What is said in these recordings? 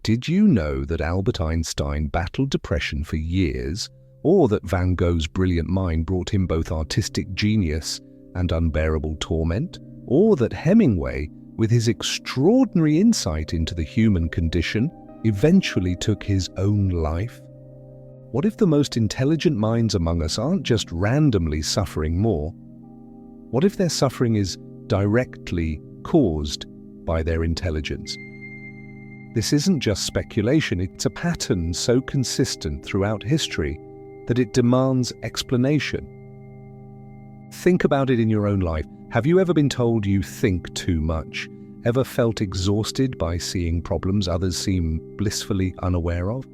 Did you know that Albert Einstein battled depression for years, or that Van Gogh's brilliant mind brought him both artistic genius and unbearable torment, or that Hemingway, with his extraordinary insight into the human condition, eventually took his own life? What if the most intelligent minds among us aren't just randomly suffering more? What if their suffering is directly caused by their intelligence? This isn't just speculation, it's a pattern so consistent throughout history that it demands explanation. Think about it in your own life. Have you ever been told you think too much? Ever felt exhausted by seeing problems others seem blissfully unaware of?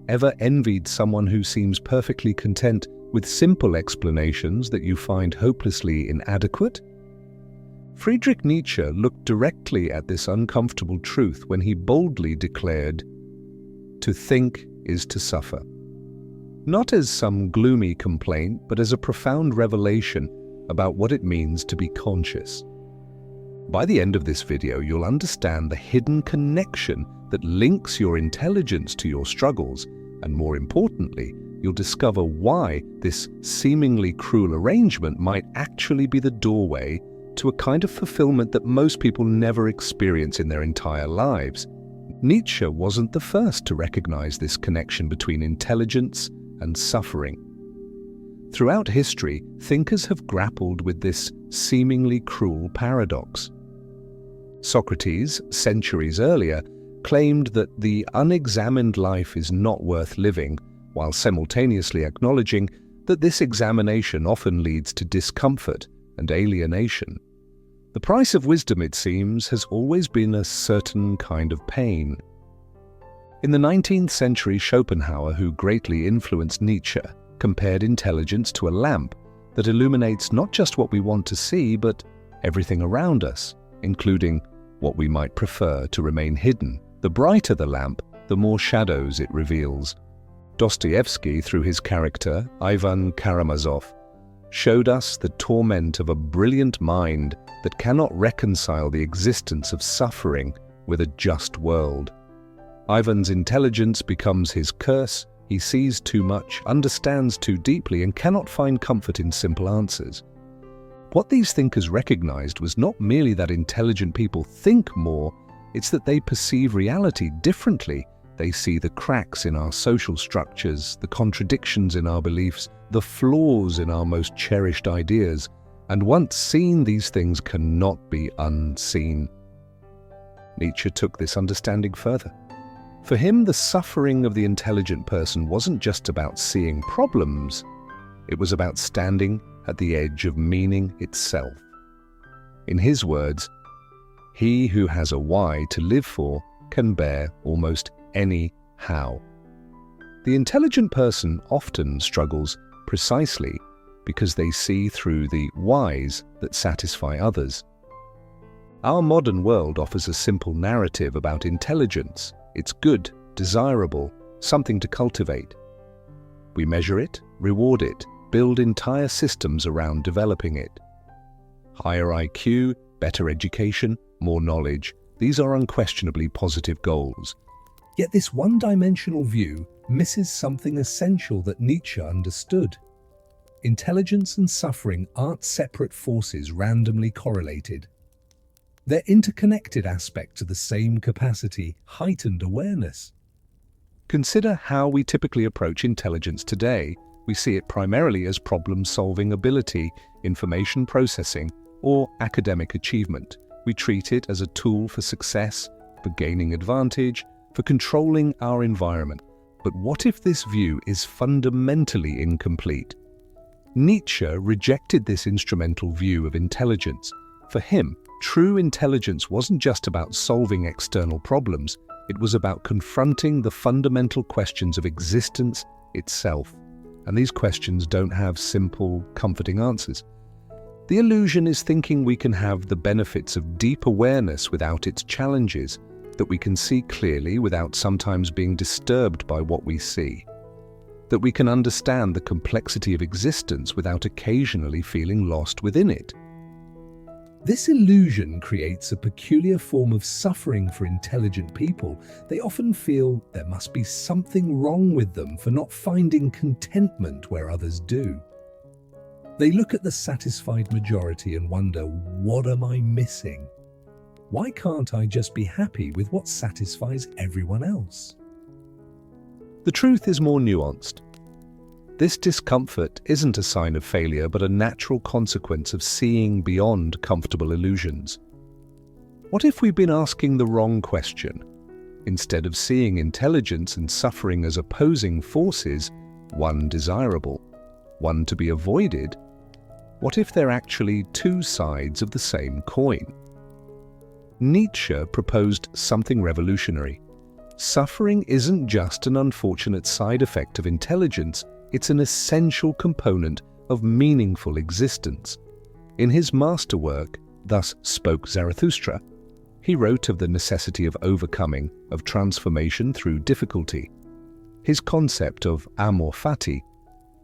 Ever envied someone who seems perfectly content with simple explanations that you find hopelessly inadequate? Friedrich Nietzsche looked directly at this uncomfortable truth when he boldly declared, "To think is to suffer." Not as some gloomy complaint, but as a profound revelation about what it means to be conscious. By the end of this video, you'll understand the hidden connection that links your intelligence to your struggles, and more importantly, you'll discover why this seemingly cruel arrangement might actually be the doorway to a kind of fulfillment that most people never experience in their entire lives. Nietzsche wasn't the first to recognize this connection between intelligence and suffering. Throughout history, thinkers have grappled with this seemingly cruel paradox. Socrates, centuries earlier, claimed that the unexamined life is not worth living, while simultaneously acknowledging that this examination often leads to discomfort and alienation. The price of wisdom, it seems, has always been a certain kind of pain. In the 19th century, Schopenhauer, who greatly influenced Nietzsche, compared intelligence to a lamp that illuminates not just what we want to see, but everything around us, including what we might prefer to remain hidden. The brighter the lamp, the more shadows it reveals. Dostoevsky, through his character, Ivan Karamazov, showed us the torment of a brilliant mind that cannot reconcile the existence of suffering with a just world. Ivan's intelligence becomes his curse. He sees too much, understands too deeply, and cannot find comfort in simple answers. What these thinkers recognized was not merely that intelligent people think more, it's that they perceive reality differently. They see the cracks in our social structures, the contradictions in our beliefs, the flaws in our most cherished ideas, and once seen, these things cannot be unseen. Nietzsche took this understanding further. For him, the suffering of the intelligent person wasn't just about seeing problems, it was about standing at the edge of meaning itself. In his words, "He who has a why to live for can bear almost any how." The intelligent person often struggles precisely because they see through the whys that satisfy others. Our modern world offers a simple narrative about intelligence. It's good, desirable, something to cultivate. We measure it, reward it, build entire systems around developing it. Higher IQ, better education, more knowledge, these are unquestionably positive goals. Yet this one-dimensional view misses something essential that Nietzsche understood. Intelligence and suffering aren't separate forces randomly correlated. They're interconnected aspects of the same capacity, heightened awareness. Consider how we typically approach intelligence today. We see it primarily as problem-solving ability, information processing, or academic achievement. We treat it as a tool for success, for gaining advantage, for controlling our environment. But what if this view is fundamentally incomplete? Nietzsche rejected this instrumental view of intelligence. For him, true intelligence wasn't just about solving external problems, it was about confronting the fundamental questions of existence itself. And these questions don't have simple, comforting answers. The illusion is thinking we can have the benefits of deep awareness without its challenges, that we can see clearly without sometimes being disturbed by what we see, that we can understand the complexity of existence without occasionally feeling lost within it. This illusion creates a peculiar form of suffering for intelligent people. They often feel there must be something wrong with them for not finding contentment where others do. They look at the satisfied majority and wonder, what am I missing? Why can't I just be happy with what satisfies everyone else? The truth is more nuanced. This discomfort isn't a sign of failure, but a natural consequence of seeing beyond comfortable illusions. What if we've been asking the wrong question? Instead of seeing intelligence and suffering as opposing forces, one desirable, one to be avoided, what if they're actually two sides of the same coin? Nietzsche proposed something revolutionary. Suffering isn't just an unfortunate side effect of intelligence, it's an essential component of meaningful existence. In his masterwork, Thus Spoke Zarathustra, he wrote of the necessity of overcoming, of transformation through difficulty. His concept of amor fati,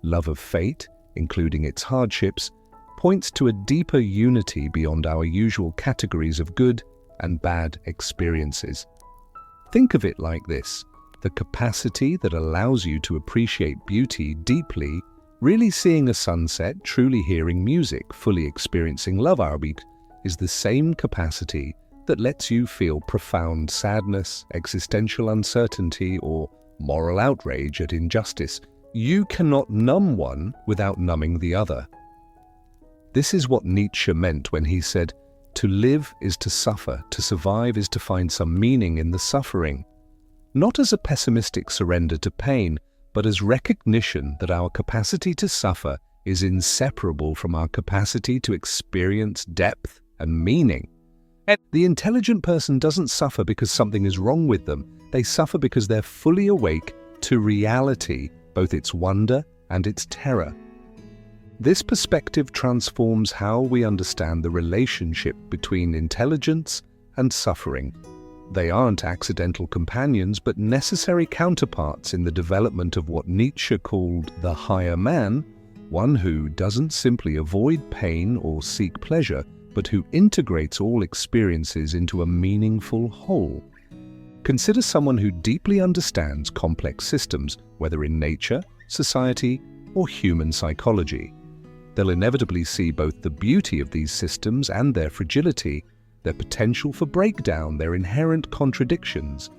love of fate, including its hardships, points to a deeper unity beyond our usual categories of good and bad experiences. Think of it like this: the capacity that allows you to appreciate beauty deeply, really seeing a sunset, truly hearing music, fully experiencing love arbeit, is the same capacity that lets you feel profound sadness, existential uncertainty, or moral outrage at injustice. You cannot numb one without numbing the other. This is what Nietzsche meant when he said, "To live is to suffer, to survive is to find some meaning in the suffering." Not as a pessimistic surrender to pain, but as recognition that our capacity to suffer is inseparable from our capacity to experience depth and meaning. The intelligent person doesn't suffer because something is wrong with them. They suffer because they're fully awake to reality, both its wonder and its terror. This perspective transforms how we understand the relationship between intelligence and suffering. They aren't accidental companions, but necessary counterparts in the development of what Nietzsche called the higher man, one who doesn't simply avoid pain or seek pleasure, but who integrates all experiences into a meaningful whole. Consider someone who deeply understands complex systems, whether in nature, society, or human psychology. They'll inevitably see both the beauty of these systems and their fragility, their potential for breakdown, their inherent contradictions.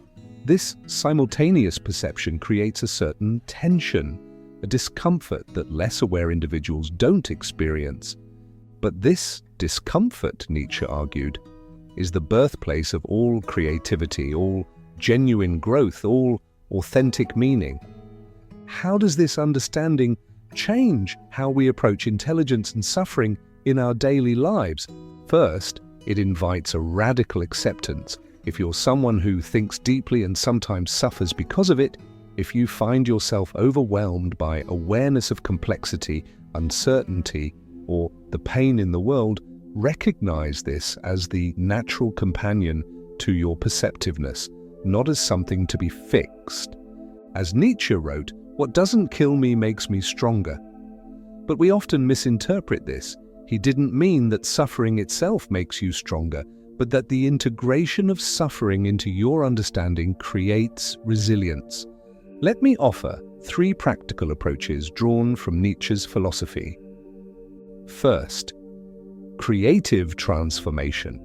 This simultaneous perception creates a certain tension, a discomfort that less aware individuals don't experience. But this discomfort, Nietzsche argued, is the birthplace of all creativity, all genuine growth, all authentic meaning. How does this understanding change how we approach intelligence and suffering in our daily lives? First, it invites a radical acceptance. If you're someone who thinks deeply and sometimes suffers because of it, if you find yourself overwhelmed by awareness of complexity, uncertainty, or the pain in the world, recognize this as the natural companion to your perceptiveness, not as something to be fixed. As Nietzsche wrote, "What doesn't kill me makes me stronger." But we often misinterpret this. He didn't mean that suffering itself makes you stronger, but that the integration of suffering into your understanding creates resilience. Let me offer 3 practical approaches drawn from Nietzsche's philosophy. First, creative transformation.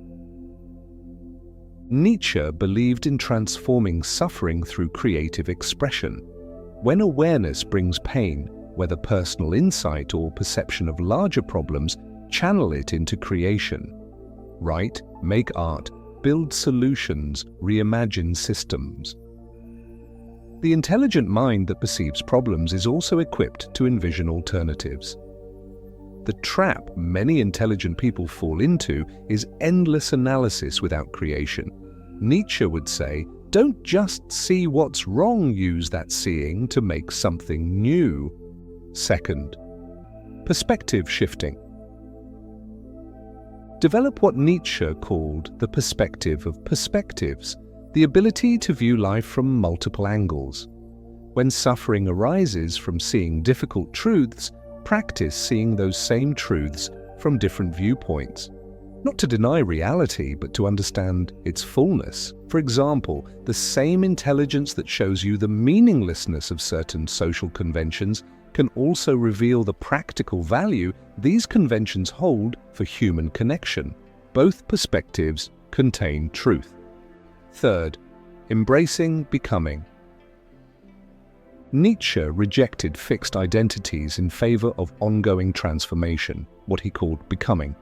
Nietzsche believed in transforming suffering through creative expression. When awareness brings pain, whether personal insight or perception of larger problems, channel it into creation. Write, make art, build solutions, reimagine systems. The intelligent mind that perceives problems is also equipped to envision alternatives. The trap many intelligent people fall into is endless analysis without creation. Nietzsche would say, don't just see what's wrong, use that seeing to make something new. Second, perspective shifting. Develop what Nietzsche called the perspective of perspectives, the ability to view life from multiple angles. When suffering arises from seeing difficult truths, practice seeing those same truths from different viewpoints. not to deny reality, but to understand its fullness. For example, the same intelligence that shows you the meaninglessness of certain social conventions can also reveal the practical value these conventions hold for human connection. Both perspectives contain truth. Third, embracing becoming. Nietzsche rejected fixed identities in favor of ongoing transformation, what he called becoming.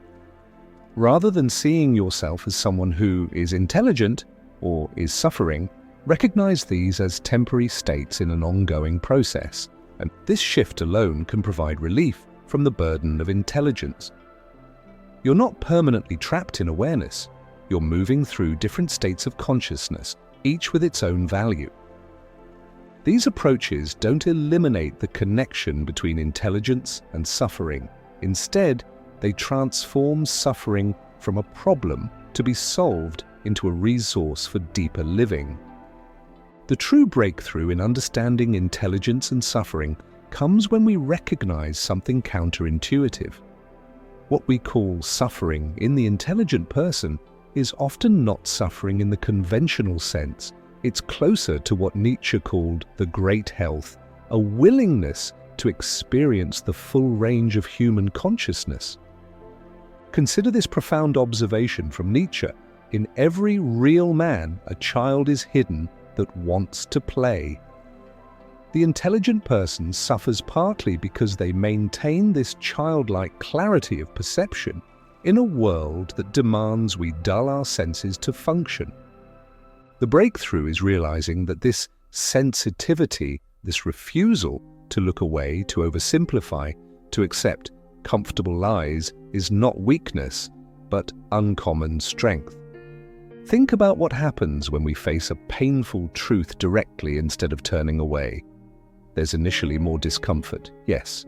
Rather than seeing yourself as someone who is intelligent or is suffering, recognize these as temporary states in an ongoing process, and this shift alone can provide relief from the burden of intelligence. You're not permanently trapped in awareness. You're moving through different states of consciousness, each with its own value. These approaches don't eliminate the connection between intelligence and suffering. Instead, they transform suffering from a problem to be solved into a resource for deeper living. The true breakthrough in understanding intelligence and suffering comes when we recognize something counterintuitive. What we call suffering in the intelligent person is often not suffering in the conventional sense. It's closer to what Nietzsche called the great health, a willingness to experience the full range of human consciousness. Consider this profound observation from Nietzsche. In every real man, a child is hidden that wants to play. The intelligent person suffers partly because they maintain this childlike clarity of perception in a world that demands we dull our senses to function. The breakthrough is realizing that this sensitivity, this refusal to look away, to oversimplify, to accept comfortable lies, is not weakness, but uncommon strength. Think about what happens when we face a painful truth directly instead of turning away. There's initially more discomfort, yes,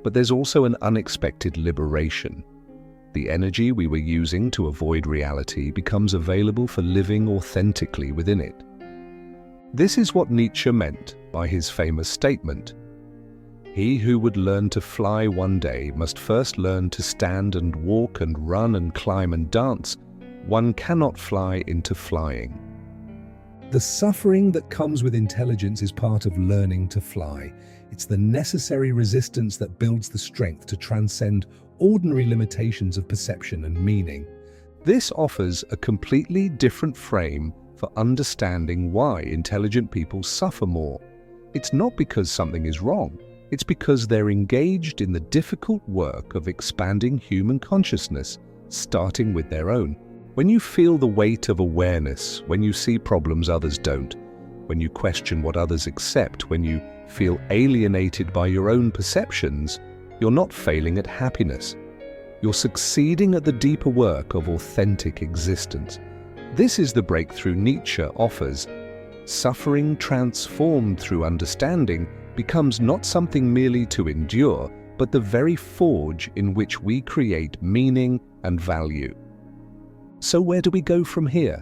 but there's also an unexpected liberation. The energy we were using to avoid reality becomes available for living authentically within it. This is what Nietzsche meant by his famous statement, "He who would learn to fly one day must first learn to stand and walk and run and climb and dance. One cannot fly into flying." The suffering that comes with intelligence is part of learning to fly. It's the necessary resistance that builds the strength to transcend ordinary limitations of perception and meaning. This offers a completely different frame for understanding why intelligent people suffer more. It's not because something is wrong. It's because they're engaged in the difficult work of expanding human consciousness, starting with their own. When you feel the weight of awareness, when you see problems others don't, when you question what others accept, when you feel alienated by your own perceptions, you're not failing at happiness. You're succeeding at the deeper work of authentic existence. This is the breakthrough Nietzsche offers. Suffering transformed through understanding becomes not something merely to endure, but the very forge in which we create meaning and value. So where do we go from here?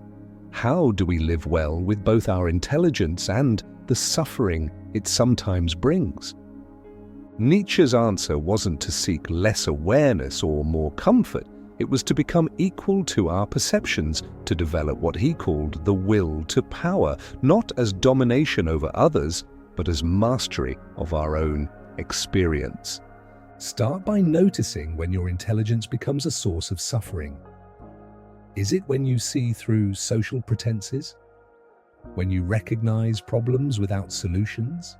How do we live well with both our intelligence and the suffering it sometimes brings? Nietzsche's answer wasn't to seek less awareness or more comfort. It was to become equal to our perceptions, to develop what he called the will to power, not as domination over others, but as mastery of our own experience. Start by noticing when your intelligence becomes a source of suffering. Is it when you see through social pretenses? When you recognize problems without solutions?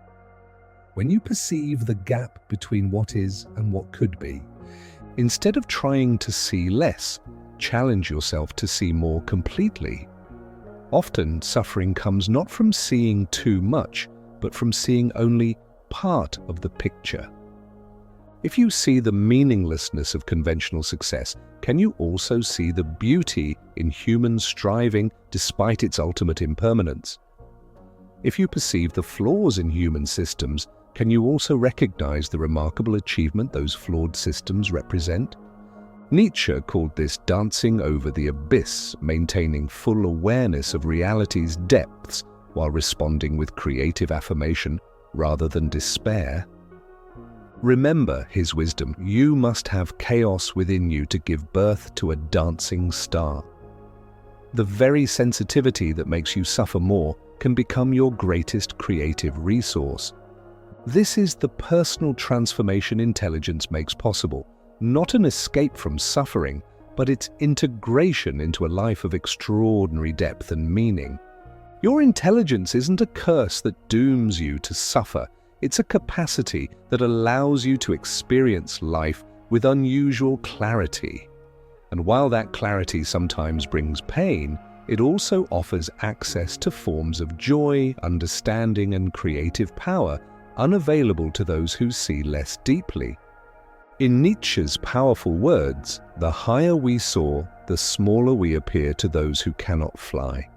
When you perceive the gap between what is and what could be? Instead of trying to see less, challenge yourself to see more completely. Often, suffering comes not from seeing too much, but from seeing only part of the picture. If you see the meaninglessness of conventional success, can you also see the beauty in human striving despite its ultimate impermanence? If you perceive the flaws in human systems, can you also recognize the remarkable achievement those flawed systems represent? Nietzsche called this dancing over the abyss, maintaining full awareness of reality's depths while responding with creative affirmation rather than despair. Remember his wisdom. You must have chaos within you to give birth to a dancing star. The very sensitivity that makes you suffer more can become your greatest creative resource. This is the personal transformation intelligence makes possible, not an escape from suffering, but its integration into a life of extraordinary depth and meaning. Your intelligence isn't a curse that dooms you to suffer. It's a capacity that allows you to experience life with unusual clarity. And while that clarity sometimes brings pain, it also offers access to forms of joy, understanding, and creative power unavailable to those who see less deeply. In Nietzsche's powerful words, the higher we soar, the smaller we appear to those who cannot fly.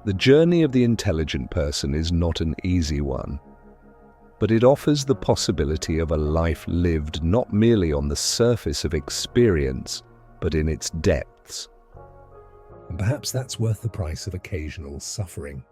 The journey of the intelligent person is not an easy one, but it offers the possibility of a life lived not merely on the surface of experience, but in its depths. And perhaps that's worth the price of occasional suffering.